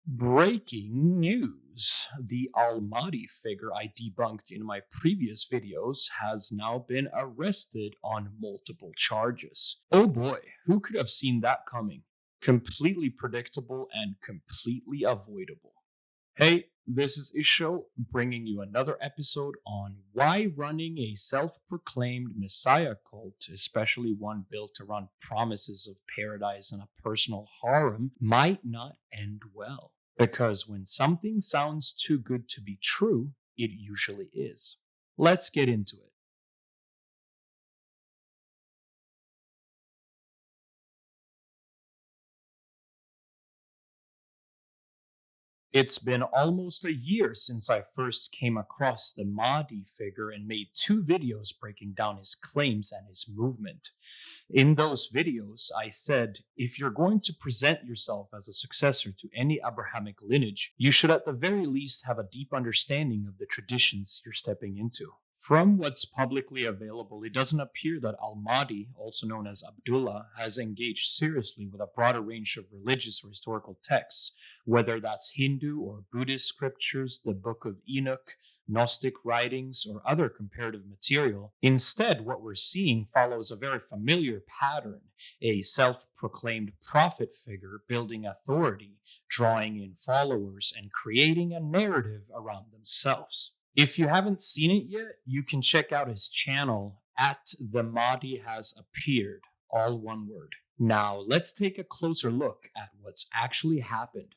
Breaking news. The Mahdi figure I debunked in my previous videos has now been arrested on multiple charges. Oh boy, who could have seen that coming? Completely predictable and completely avoidable. Hey, this is Isho bringing you another episode on why running a self proclaimed messiah cult, especially one built around promises of paradise and a personal harem, might not end well. Because when something sounds too good to be true, it usually is. Let's get into it. It's been almost a year since I first came across the Mahdi figure and made two videos breaking down his claims and his movement. In those videos, I said if you're going to present yourself as a successor to any Abrahamic lineage, you should at the very least have a deep understanding of the traditions you're stepping into. From what's publicly available, it doesn't appear that Al Mahdi, also known as Abdullah, has engaged seriously with a broader range of religious or historical texts, whether that's Hindu or Buddhist scriptures, the Book of Enoch, Gnostic writings, or other comparative material. Instead, what we're seeing follows a very familiar pattern: a self proclaimed prophet figure building authority, drawing in followers, and creating a narrative around themselves. If you haven't seen it yet, you can check out his channel at The Mahdi Has Appeared, all one word. Now, let's take a closer look at what's actually happened.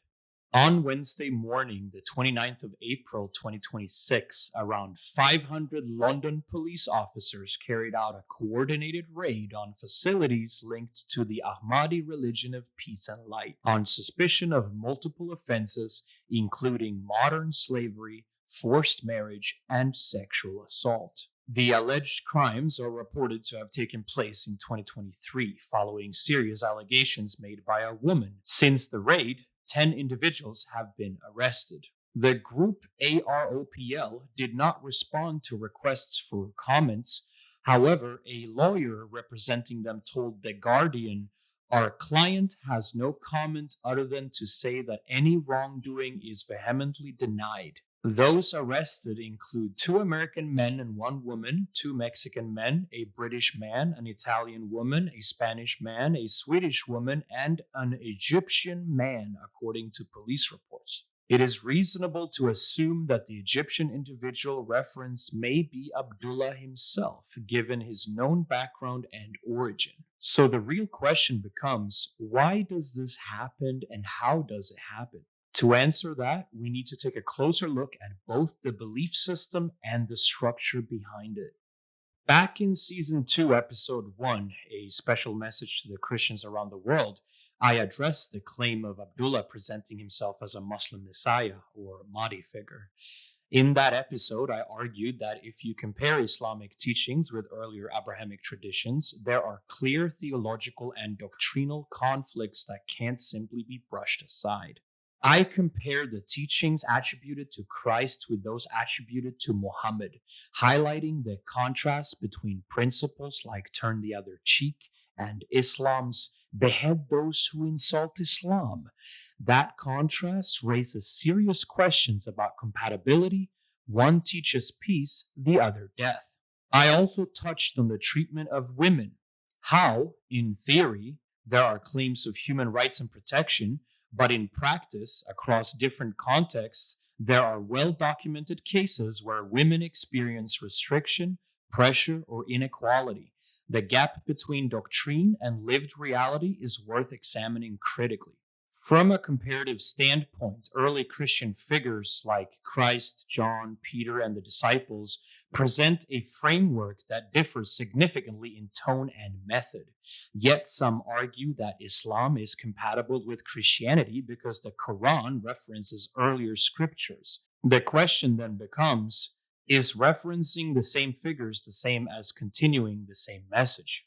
On Wednesday morning, the 29th of April 2026, around 500 London police officers carried out a coordinated raid on facilities linked to the Ahmadi religion of peace and light on suspicion of multiple offenses, including modern slavery, forced marriage, and sexual assault. The alleged crimes are reported to have taken place in 2023 following serious allegations made by a woman. Since the raid, 10 individuals have been arrested. The group AROPL did not respond to requests for comments. However, a lawyer representing them told The Guardian, "Our client has no comment other than to say that any wrongdoing is vehemently denied." Those arrested include two American men and one woman, two Mexican men, a British man, an Italian woman, a Spanish man, a Swedish woman, and an Egyptian man, according to police reports. It is reasonable to assume that the Egyptian individual referenced may be Abdullah himself, given his known background and origin. So the real question becomes, why does this happen and how does it happen? To answer that, we need to take a closer look at both the belief system and the structure behind it. Back in Season 2, Episode 1, A Special Message to the Christians Around the World, I addressed the claim of Abdullah presenting himself as a Muslim messiah or Mahdi figure. In that episode, I argued that if you compare Islamic teachings with earlier Abrahamic traditions, there are clear theological and doctrinal conflicts that can't simply be brushed aside. I compared the teachings attributed to Christ with those attributed to Muhammad, highlighting the contrast between principles like turn the other cheek and Islam's behead those who insult Islam. That contrast raises serious questions about compatibility. One teaches peace, the other death. I also touched on the treatment of women. How, in theory, there are claims of human rights and protection, but in practice, across different contexts, there are well documented cases where women experience restriction, pressure, or inequality. The gap between doctrine and lived reality is worth examining critically. From a comparative standpoint, early Christian figures like Christ, John, Peter, and the disciples present a framework that differs significantly in tone and method. Yet some argue that Islam is compatible with Christianity because the Quran references earlier scriptures. The question then becomes, is referencing the same figures the same as continuing the same message?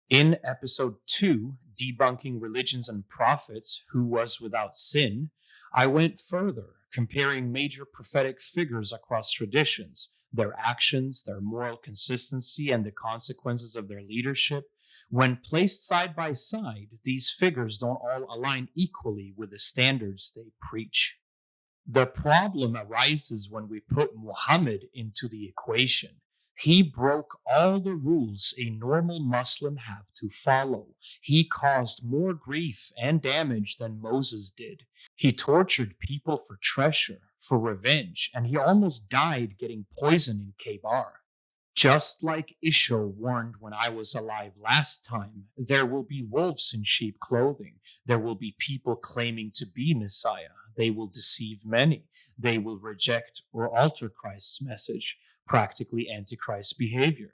In episode 2, Debunking Religions and Prophets, Who Was Without Sin, I went further, comparing major prophetic figures across traditions, their actions, their moral consistency, and the consequences of their leadership. When placed side by side, these figures don't all align equally with the standards they preach. The problem arises when we put Muhammad into the equation. He broke all the rules a normal Muslim have to follow. He caused more grief and damage than Moses did. He tortured people for treasure, for revenge, and he almost died getting poisoned in Khaybar. Just like Isho warned when I was alive last time, there will be wolves in sheep clothing. There will be people claiming to be Messiah. They will deceive many. They will reject or alter Christ's message, practically Antichrist behavior.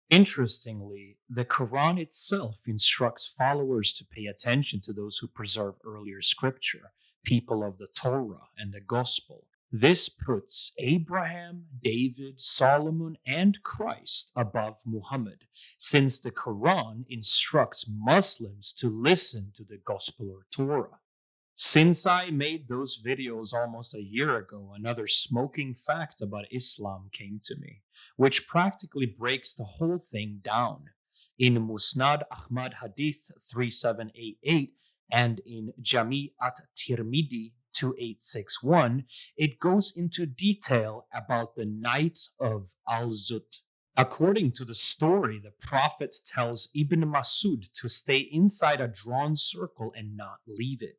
Interestingly, the Quran itself instructs followers to pay attention to those who preserve earlier scripture, people of the Torah and the Gospel. This puts Abraham, David, Solomon, and Christ above Muhammad, since the Quran instructs Muslims to listen to the Gospel or Torah. Since I made those videos almost a year ago, another smoking fact about Islam came to me, which practically breaks the whole thing down. In Musnad Ahmad Hadith 3788 and in Jami at-Tirmidhi 2861, it goes into detail about the night of Al-Zut. According to the story, the Prophet tells Ibn Masud to stay inside a drawn circle and not leave it.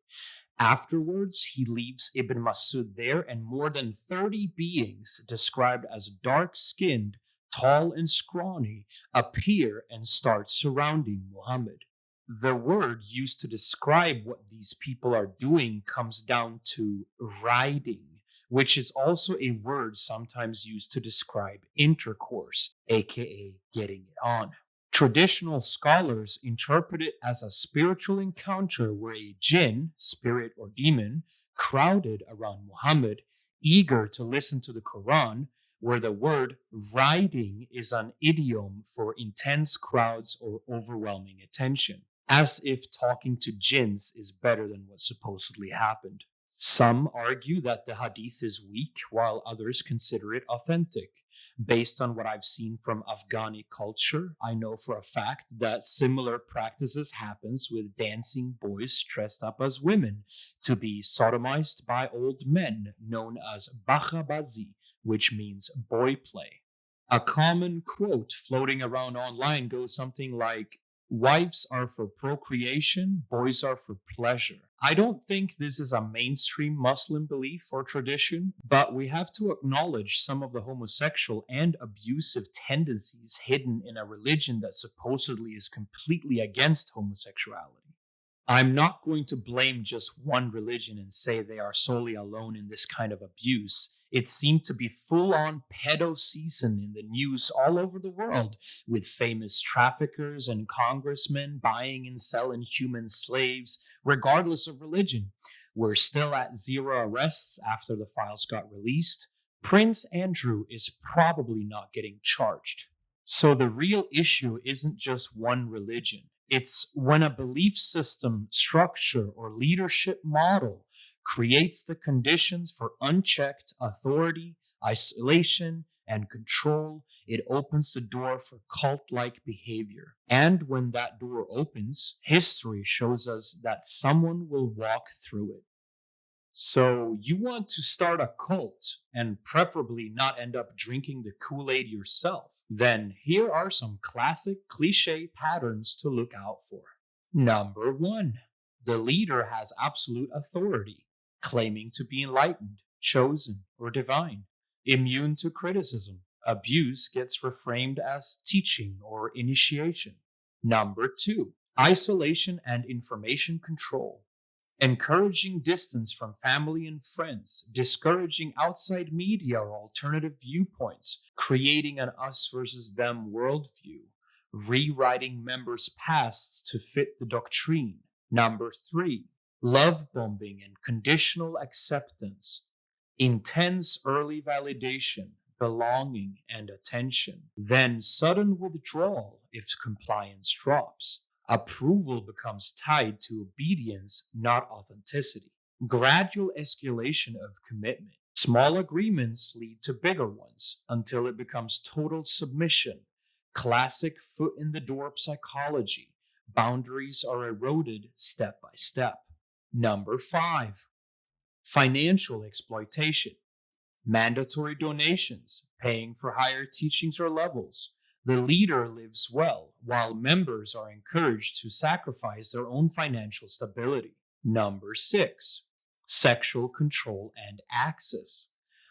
Afterwards, he leaves Ibn Masud there, and more than 30 beings, described as dark-skinned, tall and scrawny, appear and start surrounding Muhammad. The word used to describe what these people are doing comes down to riding, which is also a word sometimes used to describe intercourse, aka getting it on. Traditional scholars interpret it as a spiritual encounter where a jinn, spirit or demon, crowded around Muhammad, eager to listen to the Quran, where the word riding is an idiom for intense crowds or overwhelming attention, as if talking to jinns is better than what supposedly happened. Some argue that the hadith is weak, while others consider it authentic. Based on what I've seen from Afghani culture, I know for a fact that similar practices happens with dancing boys dressed up as women to be sodomized by old men, known as bakhabazi, which means boy play. A common quote floating around online goes something like, "Wives are for procreation, boys are for pleasure." I don't think this is a mainstream Muslim belief or tradition, but we have to acknowledge some of the homosexual and abusive tendencies hidden in a religion that supposedly is completely against homosexuality. I'm not going to blame just one religion and say they are solely alone in this kind of abuse. It seemed to be full-on pedo season in the news all over the world, with famous traffickers and congressmen buying and selling human slaves, regardless of religion. We're still at 0 arrests after the files got released. Prince Andrew is probably not getting charged. So the real issue isn't just one religion. It's when a belief system, structure, or leadership model creates the conditions for unchecked authority, isolation, and control, it opens the door for cult-like behavior. And when that door opens, history shows us that someone will walk through it. So you want to start a cult and preferably not end up drinking the Kool-Aid yourself, then here are some classic cliche patterns to look out for. Number 1, the leader has absolute authority, claiming to be enlightened, chosen, or divine, immune to criticism. Abuse gets reframed as teaching or initiation. Number 2, isolation and information control. Encouraging distance from family and friends, discouraging outside media or alternative viewpoints, creating an us versus them worldview, rewriting members' pasts to fit the doctrine. Number 3, love bombing and conditional acceptance, intense early validation, belonging, and attention, then sudden withdrawal if compliance drops. Approval becomes tied to obedience, not authenticity. Gradual escalation of commitment. Small agreements lead to bigger ones until it becomes total submission. Classic foot in the door psychology. Boundaries are eroded step by step. Number 5, financial exploitation. Mandatory donations, paying for higher teachings or levels. The leader lives well, while members are encouraged to sacrifice their own financial stability. Number 6, sexual control and access.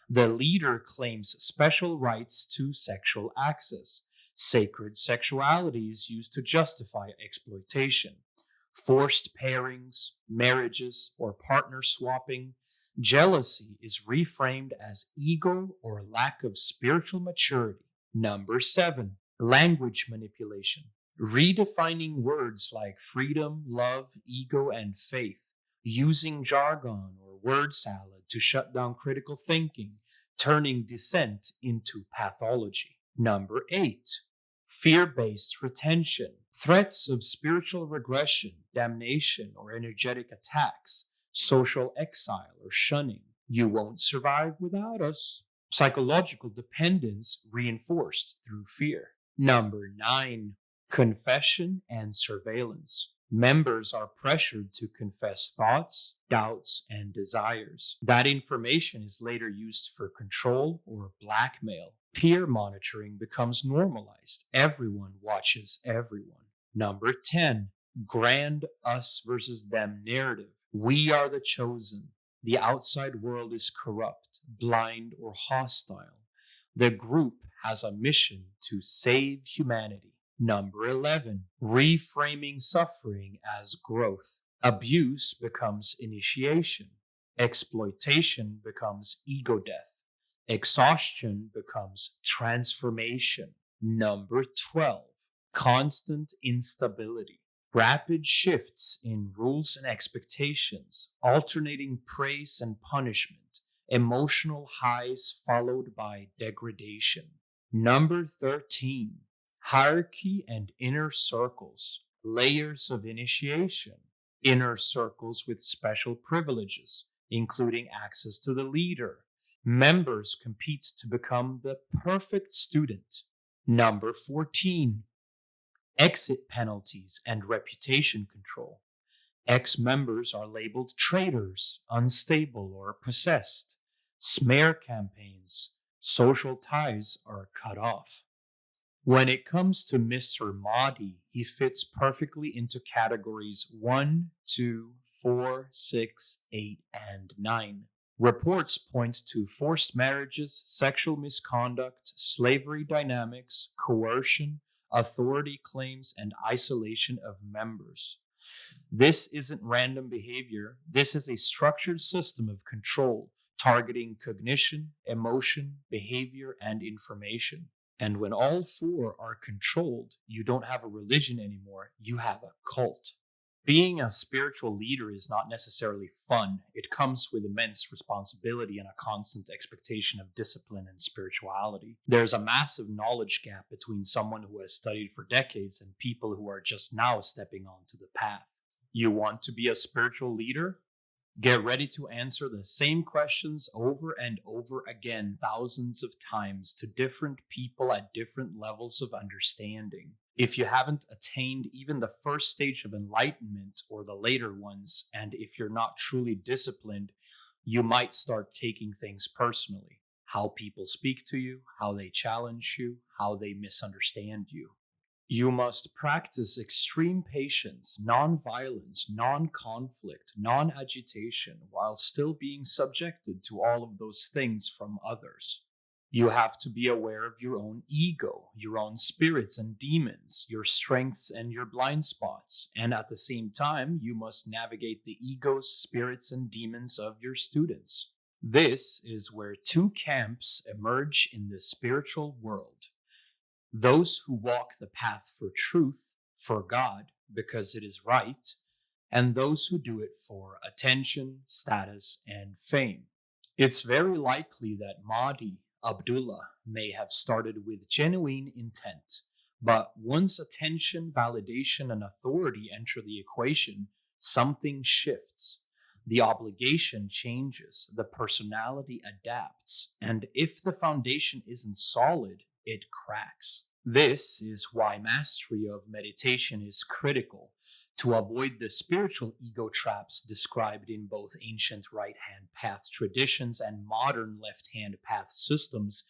The leader claims special rights to sexual access. Sacred sexuality is used to justify exploitation. Forced pairings, marriages, or partner swapping. Jealousy is reframed as ego or lack of spiritual maturity. Number 7, language manipulation. Redefining words like freedom, love, ego, and faith. Using jargon or word salad to shut down critical thinking, turning dissent into pathology. Number 8, fear based retention. Threats of spiritual regression, damnation, or energetic attacks. Social exile or shunning. You won't survive without us. Psychological dependence reinforced through fear. Number 9, confession and surveillance. Members are pressured to confess thoughts, doubts, and desires. That information is later used for control or blackmail. Peer monitoring becomes normalized. Everyone watches everyone. Number 10, grand us versus them narrative. We are the chosen. The outside world is corrupt, blind, or hostile. The group has a mission to save humanity. Number 11, reframing suffering as growth. Abuse becomes initiation. Exploitation becomes ego death. Exhaustion becomes transformation. Number 12, constant instability. Rapid shifts in rules and expectations, alternating praise and punishment, emotional highs followed by degradation. Number 13, hierarchy and inner circles, layers of initiation, inner circles with special privileges, including access to the leader. Members compete to become the perfect student. Number 14, exit penalties and reputation control. Ex-members are labeled traitors, unstable, or possessed. Smear campaigns, social ties are cut off. When it comes to Mr. Mahdi, he fits perfectly into categories 1, 2, 4, 6, 8, and 9. Reports point to forced marriages, sexual misconduct, slavery dynamics, coercion, authority claims, and isolation of members. This isn't random behavior. This is a structured system of control targeting cognition, emotion, behavior, and information. And when all four are controlled, you don't have a religion anymore, you have a cult. Being a spiritual leader is not necessarily fun. It comes with immense responsibility and a constant expectation of discipline and spirituality. There's a massive knowledge gap between someone who has studied for decades and people who are just now stepping onto the path. You want to be a spiritual leader? Get ready to answer the same questions over and over again, thousands of times, to different people at different levels of understanding. If you haven't attained even the first stage of enlightenment or the later ones, and if you're not truly disciplined, you might start taking things personally. How people speak to you, how they challenge you, how they misunderstand you. You must practice extreme patience, non-violence, non-conflict, non-agitation, while still being subjected to all of those things from others. You have to be aware of your own ego, your own spirits and demons, your strengths and your blind spots, and at the same time, you must navigate the egos, spirits, and demons of your students. This is where two camps emerge in the spiritual world. Those who walk the path for truth, for God, because it is right, and those who do it for attention, status, and fame. It's very likely that Mahdi Abdullah may have started with genuine intent, but once attention, validation, and authority enter the equation, something shifts. The obligation changes, the personality adapts, and if the foundation isn't solid, it cracks. This is why mastery of meditation is critical. To avoid the spiritual ego traps described in both ancient right hand path traditions and modern left hand path systems,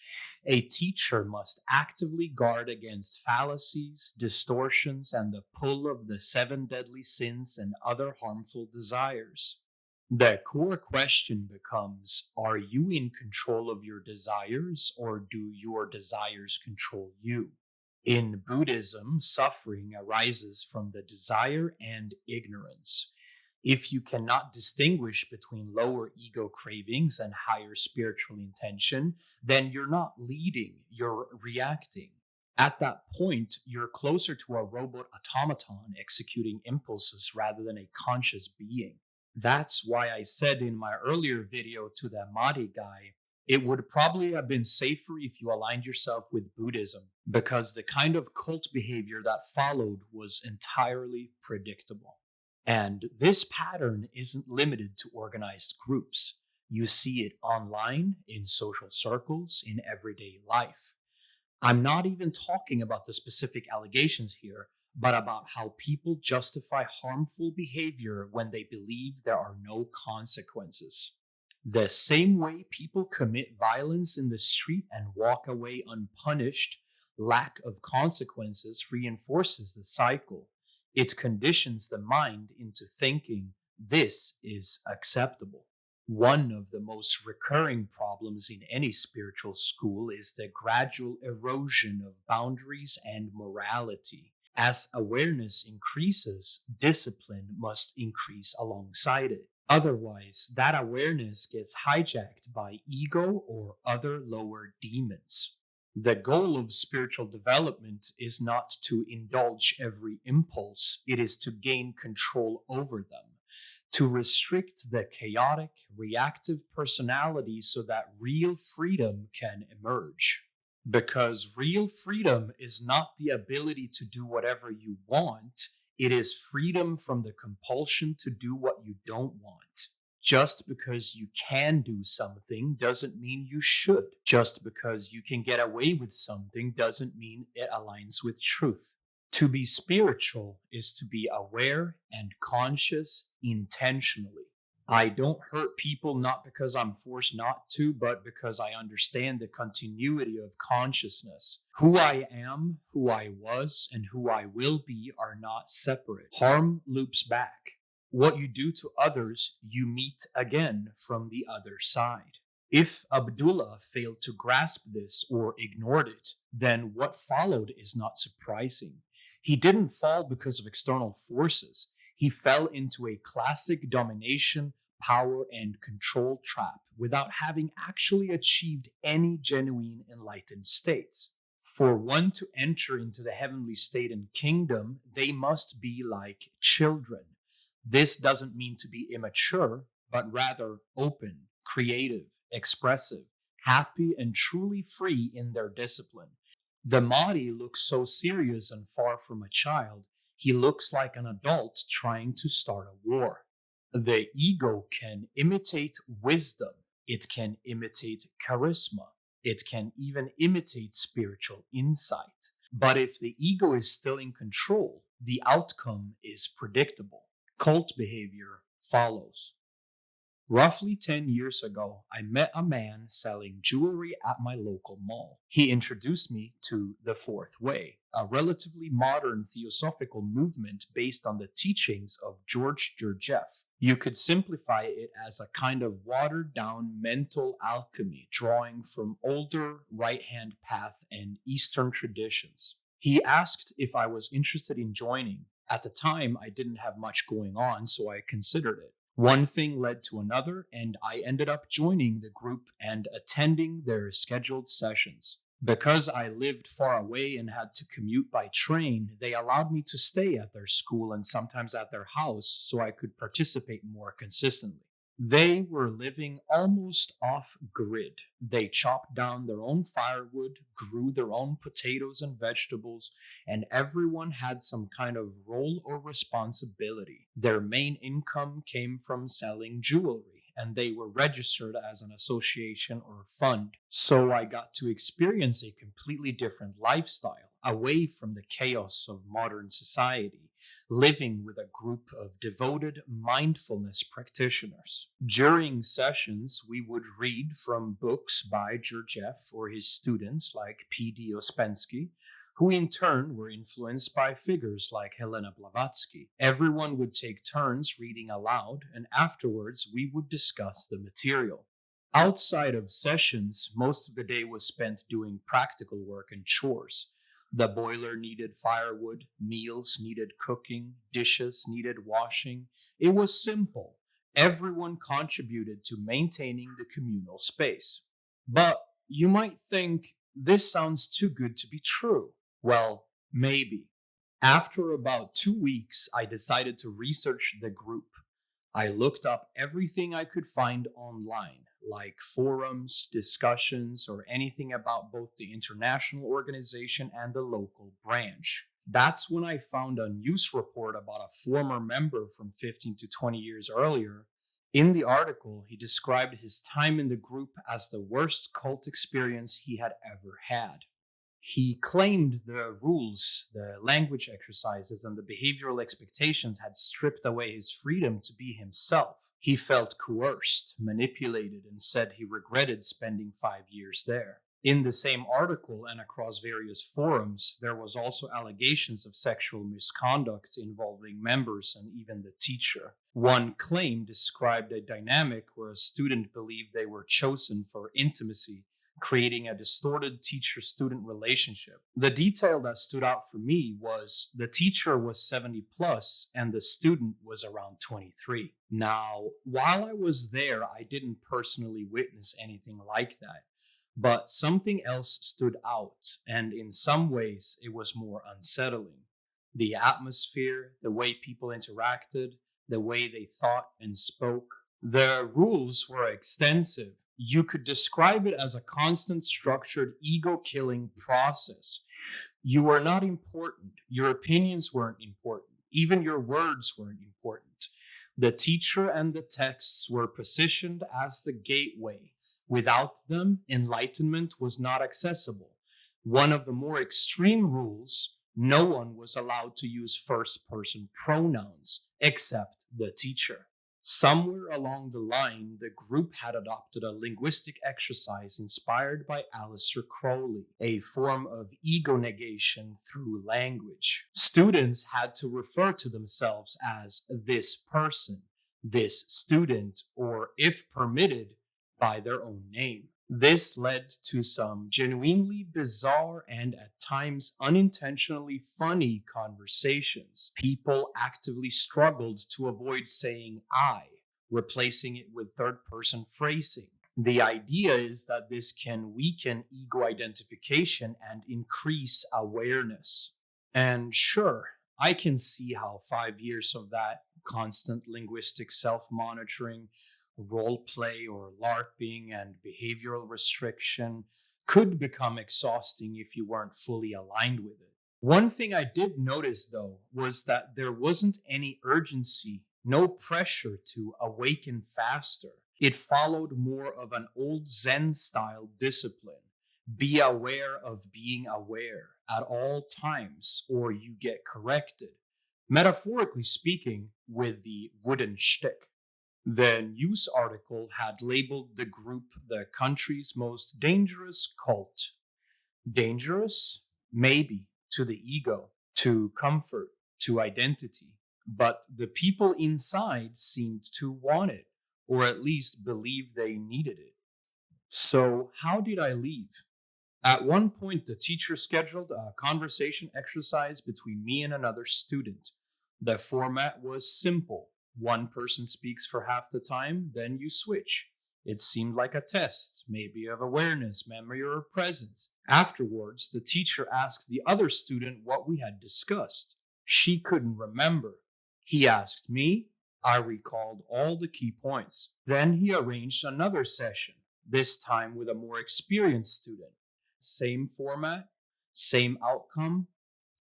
a teacher must actively guard against fallacies, distortions, and the pull of the seven deadly sins and other harmful desires. The core question becomes, are you in control of your desires, or do your desires control you? In Buddhism, suffering arises from the desire and ignorance. If you cannot distinguish between lower ego cravings and higher spiritual intention, then you're not leading, you're reacting. At that point, you're closer to a robot automaton executing impulses rather than a conscious being. That's why I said in my earlier video to the Mahdi guy, it would probably have been safer if you aligned yourself with Buddhism, because the kind of cult behavior that followed was entirely predictable. And this pattern isn't limited to organized groups. You see it online, in social circles, in everyday life. I'm not even talking about the specific allegations here, but about how people justify harmful behavior when they believe there are no consequences. The same way people commit violence in the street and walk away unpunished, lack of consequences reinforces the cycle. It conditions the mind into thinking this is acceptable. One of the most recurring problems in any spiritual school is the gradual erosion of boundaries and morality. As awareness increases, discipline must increase alongside it. Otherwise, that awareness gets hijacked by ego or other lower demons. The goal of spiritual development is not to indulge every impulse, it is to gain control over them, to restrict the chaotic, reactive personality so that real freedom can emerge. Because real freedom is not the ability to do whatever you want, it is freedom from the compulsion to do what you don't want. Just because you can do something doesn't mean you should. Just because you can get away with something doesn't mean it aligns with truth. To be spiritual is to be aware and conscious intentionally. I don't hurt people not because I'm forced not to, but because I understand the continuity of consciousness. Who I am, who I was, and who I will be are not separate. Harm loops back. What you do to others, you meet again from the other side. If Abdullah failed to grasp this or ignored it, then what followed is not surprising. He didn't fall because of external forces. He fell into a classic domination, power, and control trap without having actually achieved any genuine enlightened states. For one to enter into the heavenly state and kingdom, they must be like children. This doesn't mean to be immature, but rather open, creative, expressive, happy, and truly free in their discipline. The Mahdi looks so serious and far from a child. He looks like an adult trying to start a war. The ego can imitate wisdom. It can imitate charisma. It can even imitate spiritual insight. But if the ego is still in control, the outcome is predictable. Cult behavior follows. Roughly 10 years ago, I met a man selling jewelry at my local mall. He introduced me to the Fourth Way, a relatively modern theosophical movement based on the teachings of George Gurdjieff. You could simplify it as a kind of watered down mental alchemy, drawing from older right hand path and Eastern traditions. He asked if I was interested in joining. At the time, I didn't have much going on, so I considered it. One thing led to another, and I ended up joining the group and attending their scheduled sessions. Because I lived far away and had to commute by train, they allowed me to stay at their school and sometimes at their house so I could participate more consistently. They were living almost off grid. They chopped down their own firewood, grew their own potatoes and vegetables, and everyone had some kind of role or responsibility. Their main income came from selling jewelry, and they were registered as an association or fund. So I got to experience a completely different lifestyle, away from the chaos of modern society, living with a group of devoted mindfulness practitioners. During sessions, we would read from books by Gurdjieff or his students like P.D. Ouspensky, who in turn were influenced by figures like Helena Blavatsky. Everyone would take turns reading aloud, and afterwards we would discuss the material. Outside of sessions, most of the day was spent doing practical work and chores. The boiler needed firewood, meals needed cooking, dishes needed washing. It was simple. Everyone contributed to maintaining the communal space. But you might think this sounds too good to be true. Well, maybe. After about 2 weeks, I decided to research the group. I looked up everything I could find online, like forums, discussions, or anything about both the international organization and the local branch. That's when I found a news report about a former member from 15 to 20 years earlier. In the article, he described his time in the group as the worst cult experience he had ever had. He claimed the rules, the language exercises, and the behavioral expectations had stripped away his freedom to be himself. He felt coerced, manipulated, and said he regretted spending 5 years there. In the same article and across various forums, there was also allegations of sexual misconduct involving members and even the teacher. One claim described a dynamic where a student believed they were chosen for intimacy, creating a distorted teacher student relationship. The detail that stood out for me was the teacher was 70 plus and the student was around 23. Now, while I was there, I didn't personally witness anything like that. But something else stood out, and in some ways, it was more unsettling. The atmosphere, the way people interacted, the way they thought and spoke. The rules were extensive. You could describe it as a constant, structured, ego killing process. You were not important. Your opinions weren't important. Even your words weren't important. The teacher and the texts were positioned as the gateway. Without them, enlightenment was not accessible. One of the more extreme rules, no one was allowed to use first person pronouns except the teacher. Somewhere along the line, the group had adopted a linguistic exercise inspired by Aleister Crowley, a form of ego negation through language. Students had to refer to themselves as this person, this student, or if permitted, by their own name. This led to some genuinely bizarre and at times unintentionally funny conversations. People actively struggled to avoid saying I, replacing it with third person phrasing. The idea is that this can weaken ego identification and increase awareness. And sure, I can see how 5 years of that constant linguistic self monitoring, role play or LARPing, and behavioral restriction could become exhausting if you weren't fully aligned with it. One thing I did notice, though, was that there wasn't any urgency, no pressure to awaken faster. It followed more of an old Zen style discipline. Be aware of being aware at all times, or you get corrected. Metaphorically speaking, with the wooden shtick. The news article had labeled the group the country's most dangerous cult. Dangerous? Maybe, to the ego, to comfort, to identity. But the people inside seemed to want it, or at least believe they needed it. So, how did I leave? At one point, the teacher scheduled a conversation exercise between me and another student. The format was simple. One person speaks for half the time, then you switch. It seemed like a test, maybe of awareness, memory, or presence. Afterwards, the teacher asked the other student what we had discussed. She couldn't remember. He asked me. I recalled all the key points. Then he arranged another session, this time with a more experienced student. Same format, same outcome.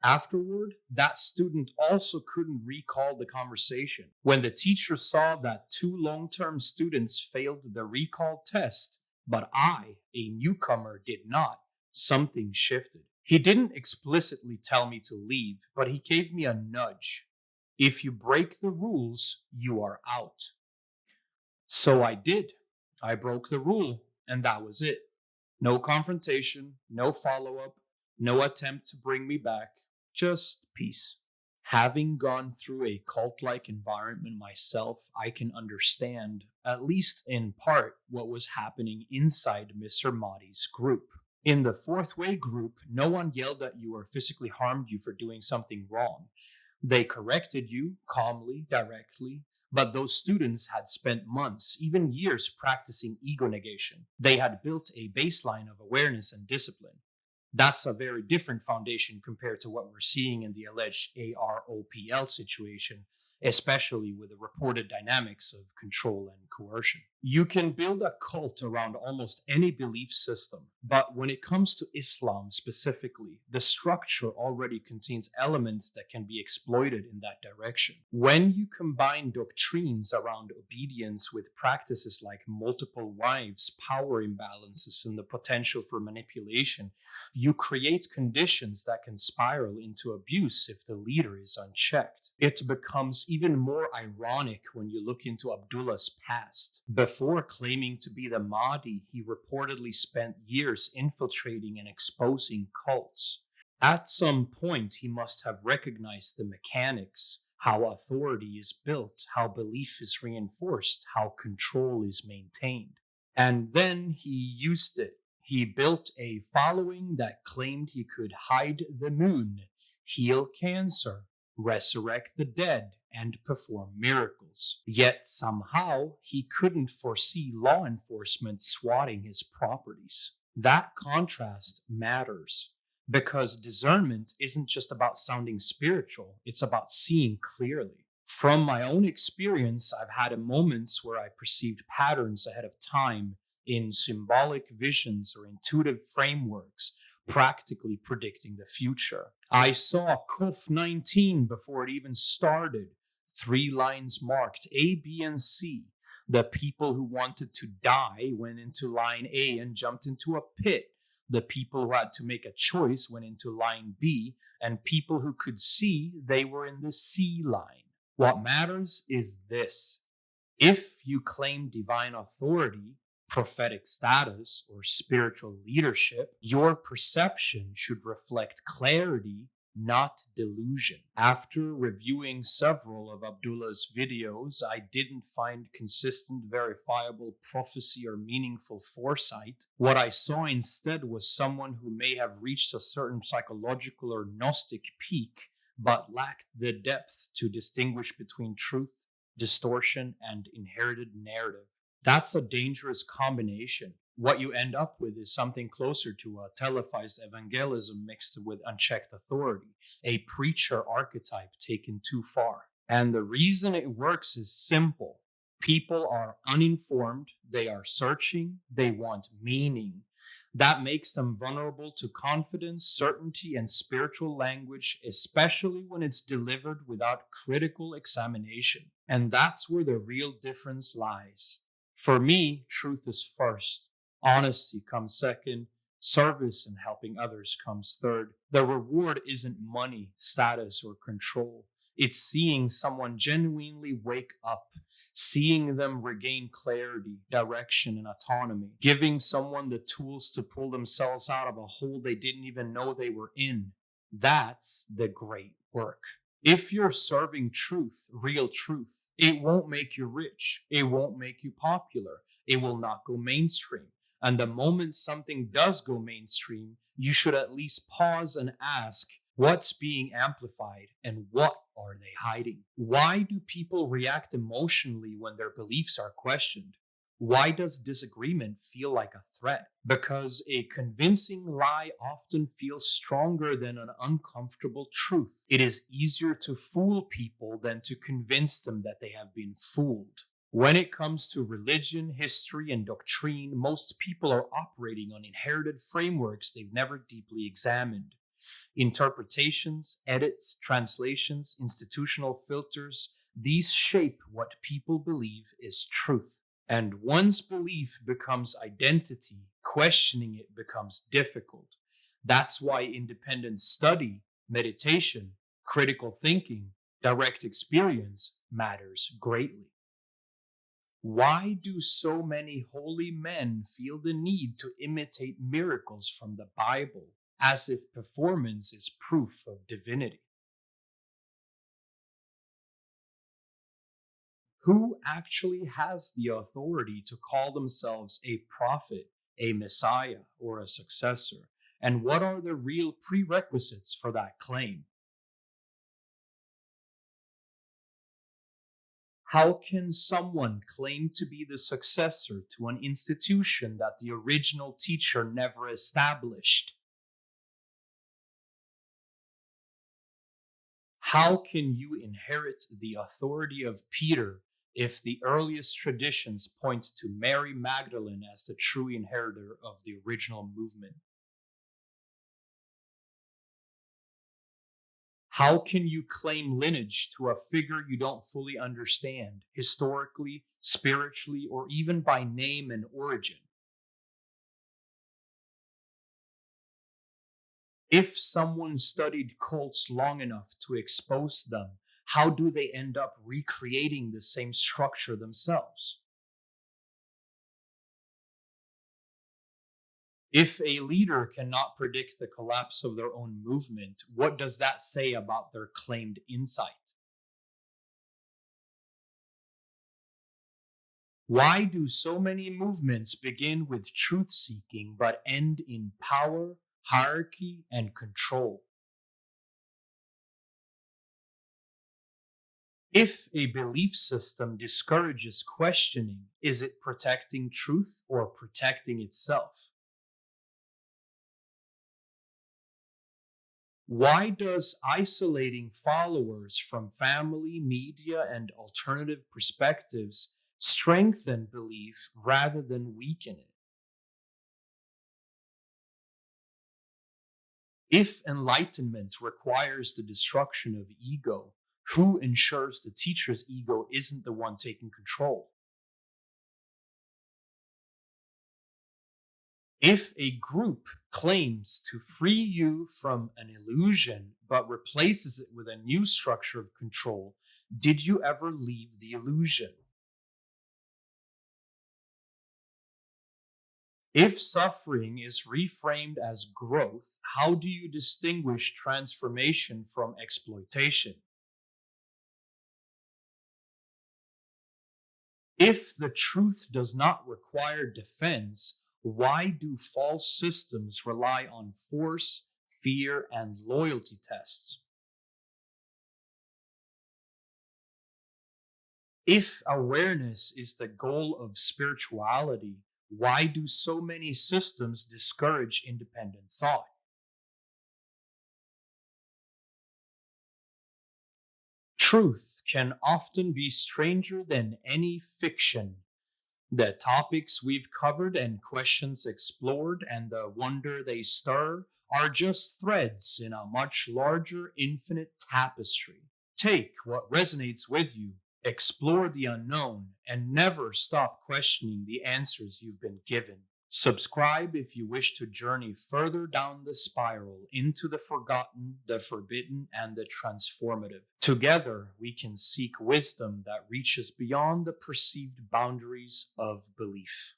Afterward, that student also couldn't recall the conversation. When the teacher saw that two long-term students failed the recall test, but I, a newcomer, did not, something shifted. He didn't explicitly tell me to leave, but he gave me a nudge. If you break the rules, you are out. So I did. I broke the rule, and that was it. No confrontation, no follow up, no attempt to bring me back, just peace. Having gone through a cult like environment myself, I can understand, at least in part, what was happening inside Mr. Mahdi's group. In the fourth way group, no one yelled at you or physically harmed you for doing something wrong. They corrected you calmly, directly, but those students had spent months, even years, practicing ego negation. They had built a baseline of awareness and discipline. That's a very different foundation compared to what we're seeing in the alleged AROPL situation, especially with the reported dynamics of control and coercion. You can build a cult around almost any belief system, but when it comes to Islam specifically, the structure already contains elements that can be exploited in that direction. When you combine doctrines around obedience with practices like multiple wives, power imbalances, and the potential for manipulation, you create conditions that can spiral into abuse if the leader is unchecked. It becomes even more ironic when you look into Abdullah's past. Before claiming to be the Mahdi, he reportedly spent years infiltrating and exposing cults. At some point, he must have recognized the mechanics, how authority is built, how belief is reinforced, how control is maintained. And then he used it. He built a following that claimed he could hide the moon, heal cancer, resurrect the dead, and perform miracles. Yet somehow he couldn't foresee law enforcement swatting his properties. That contrast matters because discernment isn't just about sounding spiritual, it's about seeing clearly. From my own experience, I've had moments where I perceived patterns ahead of time in symbolic visions or intuitive frameworks, practically predicting the future. I saw COVID-19 before it even started. 3 lines marked A, B, and C. The people who wanted to die went into line A and jumped into a pit. The people who had to make a choice went into line B, and people who could see, they were in the C line. What matters is this. If you claim divine authority, prophetic status, or spiritual leadership, your perception should reflect clarity, not delusion. After reviewing several of Abdullah's videos, I didn't find consistent, verifiable prophecy or meaningful foresight. What I saw instead was someone who may have reached a certain psychological or gnostic peak, but lacked the depth to distinguish between truth, distortion, and inherited narrative. That's a dangerous combination. What you end up with is something closer to a televised evangelism mixed with unchecked authority, a preacher archetype taken too far. And the reason it works is simple. People are uninformed, they are searching, they want meaning. That makes them vulnerable to confidence, certainty, and spiritual language, especially when it's delivered without critical examination. And that's where the real difference lies. For me, truth is first. Honesty comes second. Service and helping others comes third. The reward isn't money, status, or control. It's seeing someone genuinely wake up, seeing them regain clarity, direction, and autonomy, giving someone the tools to pull themselves out of a hole they didn't even know they were in. That's the great work. If you're serving truth, real truth, it won't make you rich. It won't make you popular. It will not go mainstream. And the moment something does go mainstream, you should at least pause and ask, what's being amplified and what are they hiding? Why do people react emotionally when their beliefs are questioned? Why does disagreement feel like a threat? Because a convincing lie often feels stronger than an uncomfortable truth. It is easier to fool people than to convince them that they have been fooled. When it comes to religion, history, and doctrine, most people are operating on inherited frameworks they've never deeply examined. Interpretations, edits, translations, institutional filters, these shape what people believe is truth. And once belief becomes identity, questioning it becomes difficult. That's why independent study, meditation, critical thinking, direct experience matters greatly. Why do so many holy men feel the need to imitate miracles from the Bible as if performance is proof of divinity? Who actually has the authority to call themselves a prophet, a messiah, or a successor? And what are the real prerequisites for that claim? How can someone claim to be the successor to an institution that the original teacher never established? How can you inherit the authority of Peter if the earliest traditions point to Mary Magdalene as the true inheritor of the original movement? How can you claim lineage to a figure you don't fully understand, historically, spiritually, or even by name and origin? If someone studied cults long enough to expose them, how do they end up recreating the same structure themselves? If a leader cannot predict the collapse of their own movement, what does that say about their claimed insight? Why do so many movements begin with truth seeking but end in power, hierarchy, and control? If a belief system discourages questioning, is it protecting truth or protecting itself? Why does isolating followers from family, media, and alternative perspectives strengthen belief rather than weaken it? If enlightenment requires the destruction of ego, who ensures the teacher's ego isn't the one taking control? If a group claims to free you from an illusion but replaces it with a new structure of control, did you ever leave the illusion? If suffering is reframed as growth, how do you distinguish transformation from exploitation? If the truth does not require defense, why do false systems rely on force, fear, and loyalty tests? If awareness is the goal of spirituality, why do so many systems discourage independent thought? Truth can often be stranger than any fiction. The topics we've covered and questions explored and the wonder they stir are just threads in a much larger infinite tapestry. Take what resonates with you, explore the unknown, and never stop questioning the answers you've been given. Subscribe if you wish to journey further down the spiral into the forgotten, the forbidden, and the transformative. Together, we can seek wisdom that reaches beyond the perceived boundaries of belief.